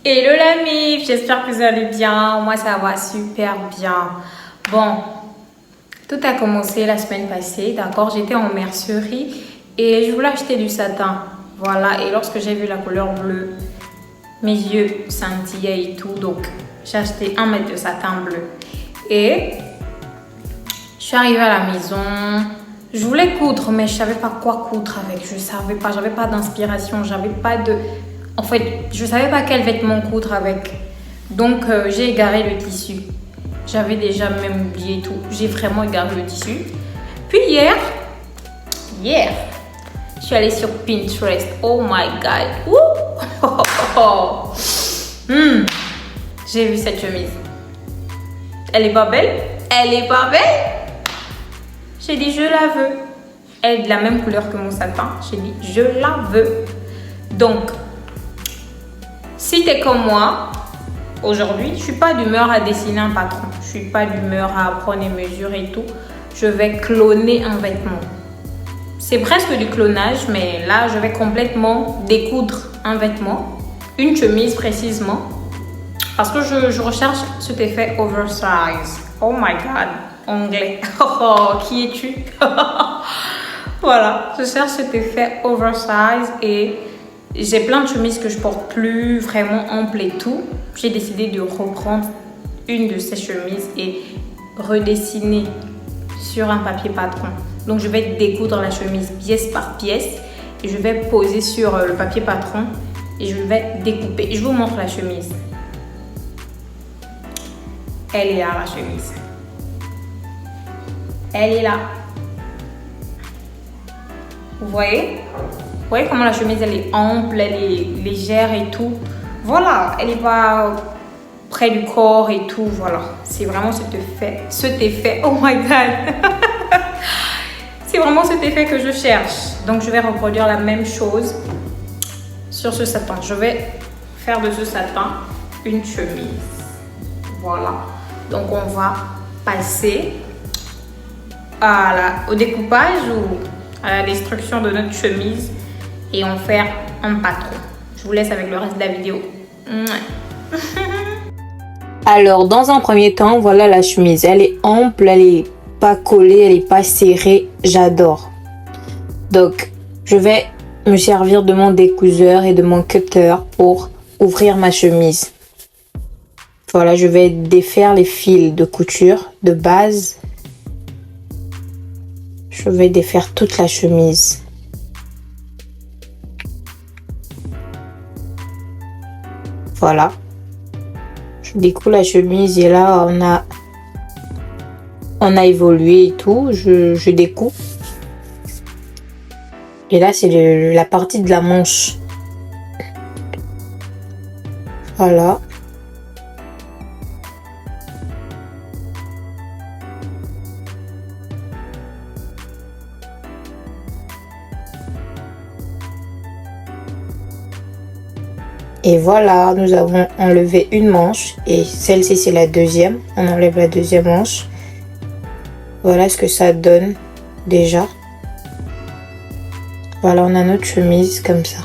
Hello la mif, j'espère que vous allez bien. Moi ça va super bien. Bon, tout a commencé la semaine passée, d'accord? J'étais en mercerie et je voulais acheter du satin. Voilà, et lorsque j'ai vu la couleur bleue, mes yeux scintillaient et tout. Donc j'ai acheté 1 mètre de satin bleu. Et je suis arrivée à la maison. Je voulais coudre, mais je savais pas quoi coudre avec. Je savais pas, j'avais pas d'inspiration, j'avais pas de... En fait, je savais pas quel vêtement coudre avec. Donc, j'ai égaré le tissu. J'avais déjà même oublié tout. J'ai vraiment égaré le tissu. Puis hier, je suis allée sur Pinterest. Oh my God. J'ai vu cette chemise. Elle est pas belle? Elle est pas belle? J'ai dit, je la veux. Elle est de la même couleur que mon satin. J'ai dit, je la veux. Donc, si tu es comme moi, aujourd'hui, je suis pas d'humeur à dessiner un patron. Je suis pas d'humeur à prendre les mesures et tout. Je vais cloner un vêtement. C'est presque du clonage, mais là, je vais complètement découdre un vêtement. Une chemise précisément. Parce que je recherche cet effet oversize. Oh my God. Anglais. Qui es-tu? Voilà, je cherche cet effet oversize et j'ai plein de chemises que je porte plus vraiment ample et tout. J'ai décidé de reprendre une de ces chemises et redessiner sur un papier patron. Donc je vais découdre la chemise pièce par pièce et je vais poser sur le papier patron et je vais découper. Je vous montre la chemise. Elle est là, la chemise. Elle est là. Vous voyez? Vous voyez comment la chemise, elle est ample, elle est légère et tout. Voilà, elle n'est pas près du corps et tout. Voilà, c'est vraiment cet effet. Oh my God. C'est vraiment cet effet que je cherche. Donc, je vais reproduire la même chose sur ce satin. Je vais faire de ce satin une chemise. Voilà. Donc, on va passer au découpage ou à la destruction de notre chemise et en faire un patron. Je vous laisse avec le reste de la vidéo. Alors, dans un premier temps, voilà la chemise. Elle est ample, elle est pas collée, elle est pas serrée. J'adore. Donc, je vais me servir de mon découseur et de mon cutter pour ouvrir ma chemise. Voilà, je vais défaire les fils de couture de base. Je vais défaire toute la chemise. Voilà. Je découpe la chemise et là on a évolué et tout. Je découpe. Et là c'est la partie de la manche. Voilà. Et voilà, nous avons enlevé une manche et celle-ci c'est la deuxième. On enlève la deuxième manche. Voilà ce que ça donne déjà. Voilà, on a notre chemise comme ça.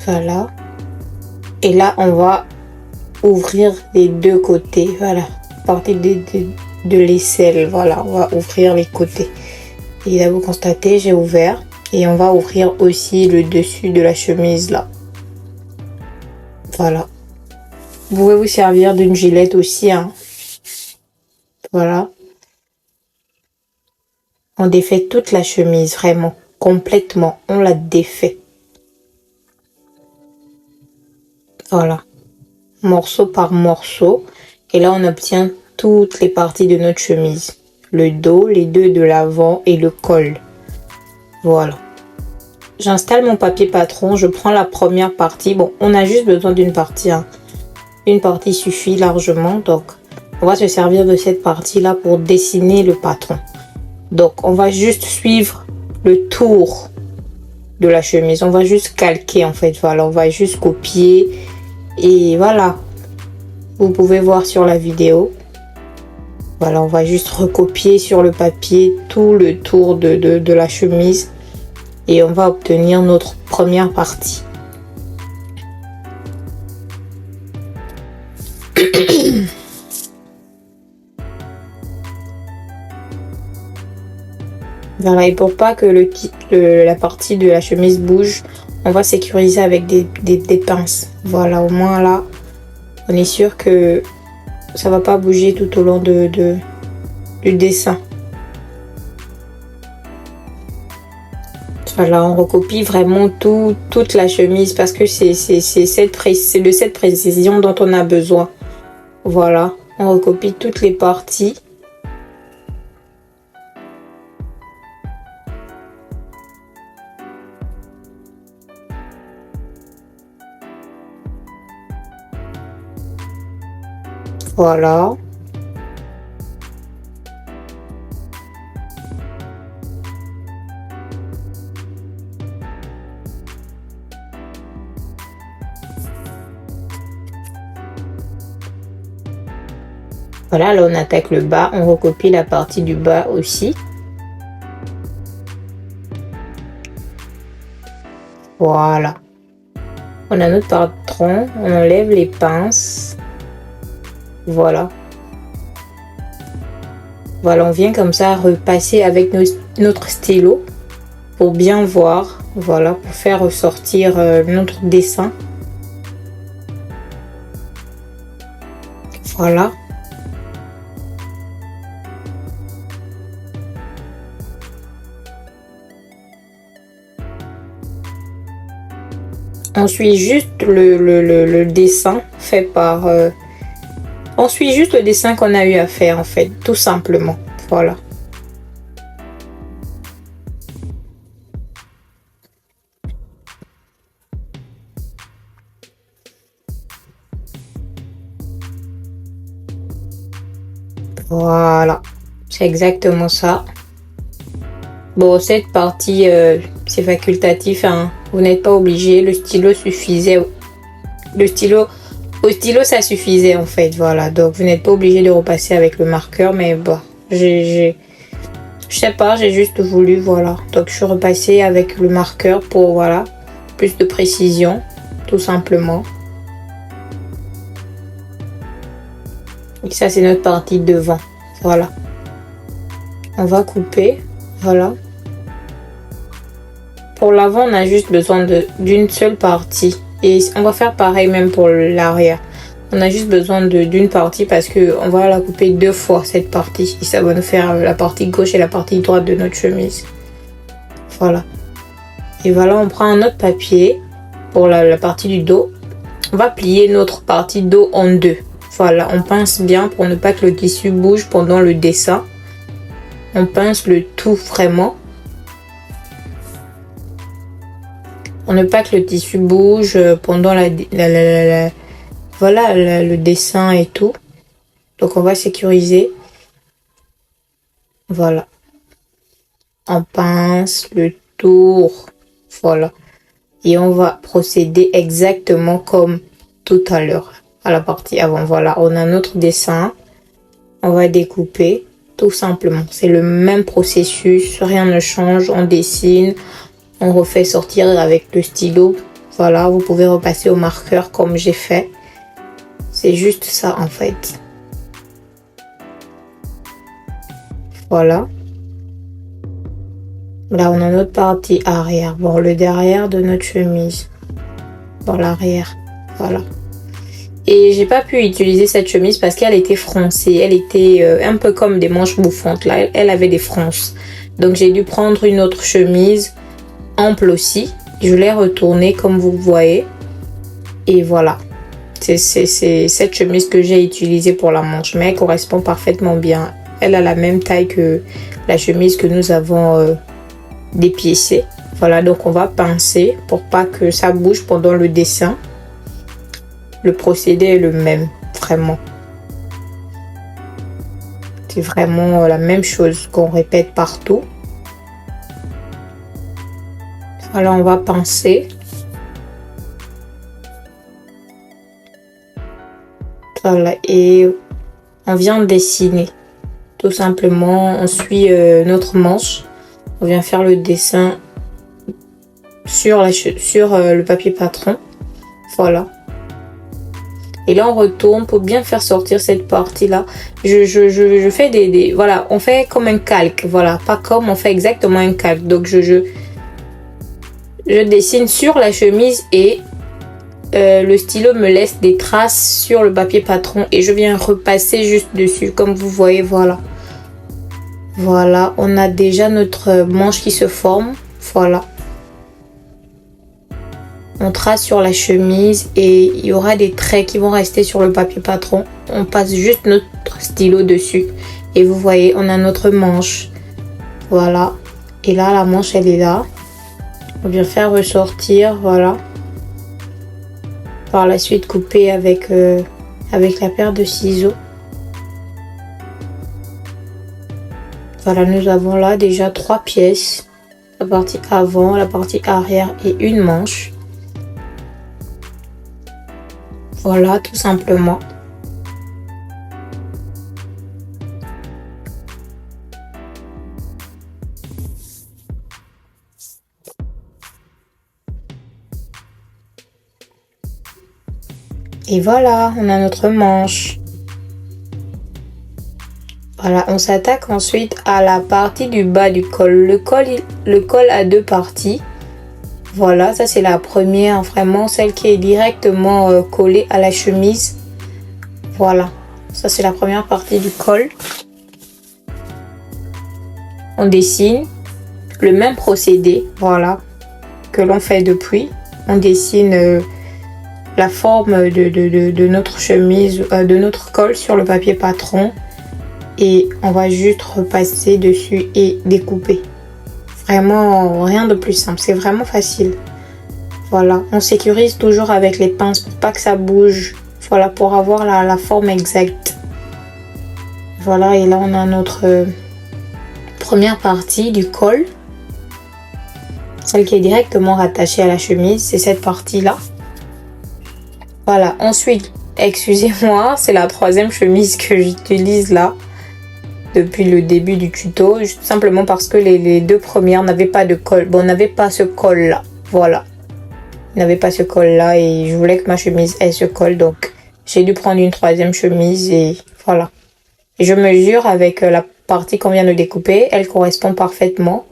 Voilà. Et là, on va ouvrir les deux côtés. Voilà, à partir de l'aisselle. Voilà, on va ouvrir les côtés. Et là, vous constatez, j'ai ouvert. Et on va ouvrir aussi le dessus de la chemise là. Voilà. Vous pouvez vous servir d'une gilette aussi. Hein. Voilà. On défait toute la chemise, vraiment. Complètement. On la défait. Voilà. Morceau par morceau. Et là, on obtient toutes les parties de notre chemise. Le dos, les deux de l'avant et le col. Voilà. J'installe mon papier patron. Je prends la première partie. Bon, on a juste besoin d'une partie. Hein. Une partie suffit largement. Donc, on va se servir de cette partie-là pour dessiner le patron. Donc, on va juste suivre le tour de la chemise. On va juste calquer, en fait. Voilà, on va juste copier. Et voilà. Vous pouvez voir sur la vidéo. Voilà, on va juste recopier sur le papier tout le tour de la chemise. et on va obtenir notre première partie. Voilà, et pour pas que la partie de la chemise bouge, on va sécuriser avec des pinces. Voilà, au moins là, on est sûr que ça va pas bouger tout au long du dessin. Voilà, on recopie vraiment toute la chemise parce que c'est de cette précision dont on a besoin. Voilà, on recopie toutes les parties. Voilà. Voilà, là on attaque le bas, on recopie la partie du bas aussi. Voilà. On a notre patron, on enlève les pinces. Voilà. Voilà, on vient comme ça repasser avec notre stylo pour bien voir. Voilà, pour faire ressortir notre dessin. Voilà. On suit juste le dessin fait par... on suit juste le dessin qu'on a eu à faire en fait, tout simplement. Voilà. Voilà. C'est exactement ça. Bon, cette partie, c'est facultatif, hein. Vous n'êtes pas obligé. Le stylo suffisait. Au stylo, ça suffisait en fait. Voilà. Donc, vous n'êtes pas obligé de repasser avec le marqueur. Mais bon, je sais pas, j'ai juste voulu, voilà. Donc, je suis repassée avec le marqueur pour, voilà, plus de précision, tout simplement. Et ça, c'est notre partie devant. Voilà. On va couper. Voilà. Pour l'avant, on a juste besoin d'une seule partie. Et on va faire pareil même pour l'arrière. On a juste besoin d'une partie parce qu'on va la couper 2 fois cette partie. Et ça va nous faire la partie gauche et la partie droite de notre chemise. Voilà. Et voilà, on prend un autre papier pour la partie du dos. On va plier notre partie dos en 2. Voilà, on pince bien pour ne pas que le tissu bouge pendant le dessin. On pince le tout vraiment. Pour ne pas que le tissu bouge pendant voilà, le dessin et tout. Donc on va sécuriser. Voilà. On pince le tour. Voilà. Et on va procéder exactement comme tout à l'heure. À la partie avant. Voilà. On a notre dessin. On va découper. Tout simplement. C'est le même processus. Rien ne change. On dessine. On refait sortir avec le stylo. Voilà. Vous pouvez repasser au marqueur comme j'ai fait. C'est juste ça en fait. Voilà. Là, on a notre partie arrière. Bon, le derrière de notre chemise. Dans l'arrière. Voilà. Et j'ai pas pu utiliser cette chemise parce qu'elle était froncée. Elle était un peu comme des manches bouffantes. Là, elle avait des fronces. Donc, j'ai dû prendre une autre chemise ample aussi. Je l'ai retournée comme vous voyez. Et voilà. C'est cette chemise que j'ai utilisée pour la manche. Mais elle correspond parfaitement bien. Elle a la même taille que la chemise que nous avons dépiécée. Voilà, donc on va pincer pour pas que ça bouge pendant le dessin. Le procédé est le même, vraiment. C'est vraiment la même chose qu'on répète partout. Voilà, on va pincer. Voilà, et on vient dessiner. Tout simplement, on suit notre manche. On vient faire le dessin sur, le papier patron. Voilà. Et là, on retourne pour bien faire sortir cette partie-là. Je fais voilà, on fait comme un calque. Voilà, pas comme, on fait exactement un calque. Donc, je dessine sur la chemise et le stylo me laisse des traces sur le papier patron. Et je viens repasser juste dessus, comme vous voyez, voilà. Voilà, on a déjà notre manche qui se forme. Voilà. On trace sur la chemise et il y aura des traits qui vont rester sur le papier patron. On passe juste notre stylo dessus. Et vous voyez, on a notre manche. Voilà. Et là, la manche, elle est là. On vient faire ressortir, voilà. Par la suite, couper avec la paire de ciseaux. Voilà, nous avons là déjà 3 pièces. La partie avant, la partie arrière et une manche. Voilà, tout simplement. Et voilà, on a notre manche. Voilà, on s'attaque ensuite à la partie du bas du col. Le col a 2 parties. Voilà, ça c'est la première, vraiment celle qui est directement collée à la chemise. Voilà, ça c'est la première partie du col. On dessine le même procédé, voilà, que l'on fait depuis. On dessine la forme de notre chemise, de notre col sur le papier patron. Et on va juste repasser dessus et découper. Vraiment rien de plus simple, c'est vraiment facile. Voilà, on sécurise toujours avec les pinces pour pas que ça bouge. Voilà, pour avoir la forme exacte. Voilà, et là on a notre première partie du col. Celle qui est directement rattachée à la chemise, c'est cette partie-là. Voilà, ensuite, excusez-moi, c'est la 3e chemise que j'utilise là. Depuis le début du tuto, juste simplement parce que les 2 premières n'avaient pas de col. Bon, n'avaient pas ce col là, voilà. N'avait pas ce col là et je voulais que ma chemise ait ce col, donc j'ai dû prendre une 3e chemise et voilà. Et je mesure avec la partie qu'on vient de découper, elle correspond parfaitement.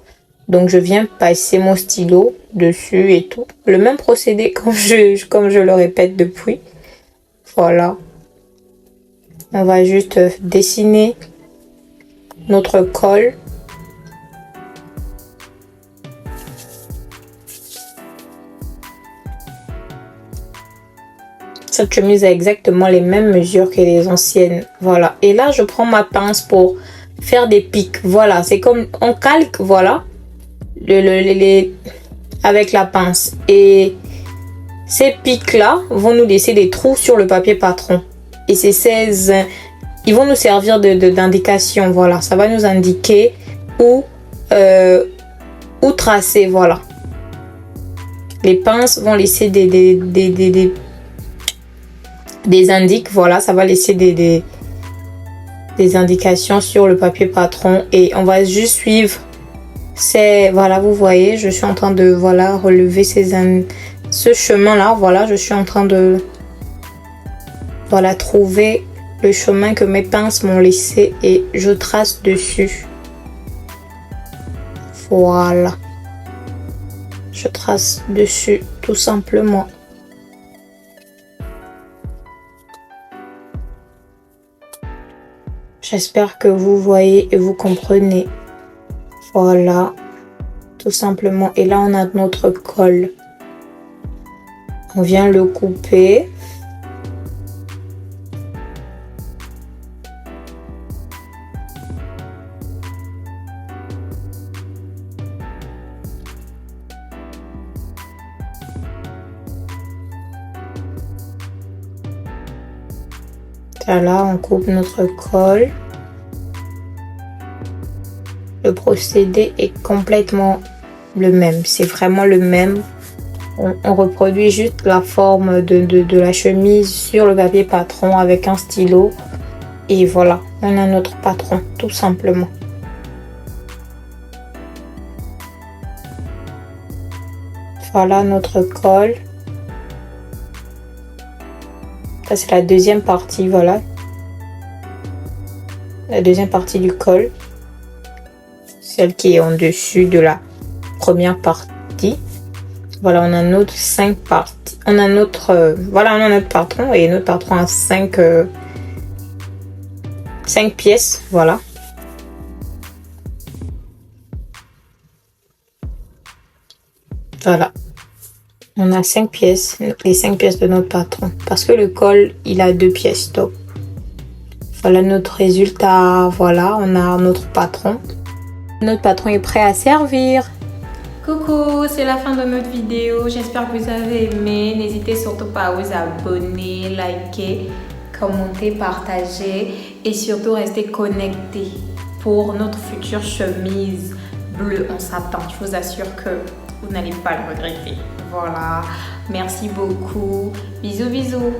Donc je viens passer mon stylo dessus et tout. Le même procédé comme je le répète depuis. Voilà. On va juste dessiner notre col. Cette chemise a exactement les mêmes mesures que les anciennes. Voilà. Et là, je prends ma pince pour faire des pics. Voilà. C'est comme on calque, voilà. Avec la pince. Et ces pics-là vont nous laisser des trous sur le papier patron. Et ces 16... Ils vont nous servir d'indication, voilà. Ça va nous indiquer où tracer, voilà. Les pinces vont laisser des indices, voilà. Ça va laisser des indications sur le papier patron. Et on va juste suivre voilà, vous voyez, je suis en train de, voilà, relever ce chemin-là, voilà. Je suis en train de, voilà, trouver le chemin que mes pinces m'ont laissé et je trace dessus. Voilà. Je trace dessus tout simplement. J'espère que vous voyez et vous comprenez. Voilà. Tout simplement. Et là, on a notre col. On vient le couper. Là, on coupe notre col. Le procédé est complètement le même. C'est vraiment le même. On reproduit juste la forme de la chemise sur le papier patron avec un stylo. Et voilà, on a notre patron, tout simplement. Voilà notre col. Ça, c'est la deuxième partie, voilà. La deuxième partie du col. Celle qui est en dessus de la première partie. Voilà, on a notre 5 parties. On a notre, voilà, on a notre patron et notre patron a 5 pièces, voilà. Voilà. On a 5 pièces, les 5 pièces de notre patron. Parce que le col, il a 2 pièces. Donc, voilà notre résultat. Voilà, on a notre patron. Notre patron est prêt à servir. Coucou, c'est la fin de notre vidéo. J'espère que vous avez aimé. N'hésitez surtout pas à vous abonner, liker, commenter, partager et surtout rester connecté pour notre future chemise bleue en satin. Je vous assure que vous n'allez pas le regretter. Voilà, merci beaucoup. Bisous, bisous.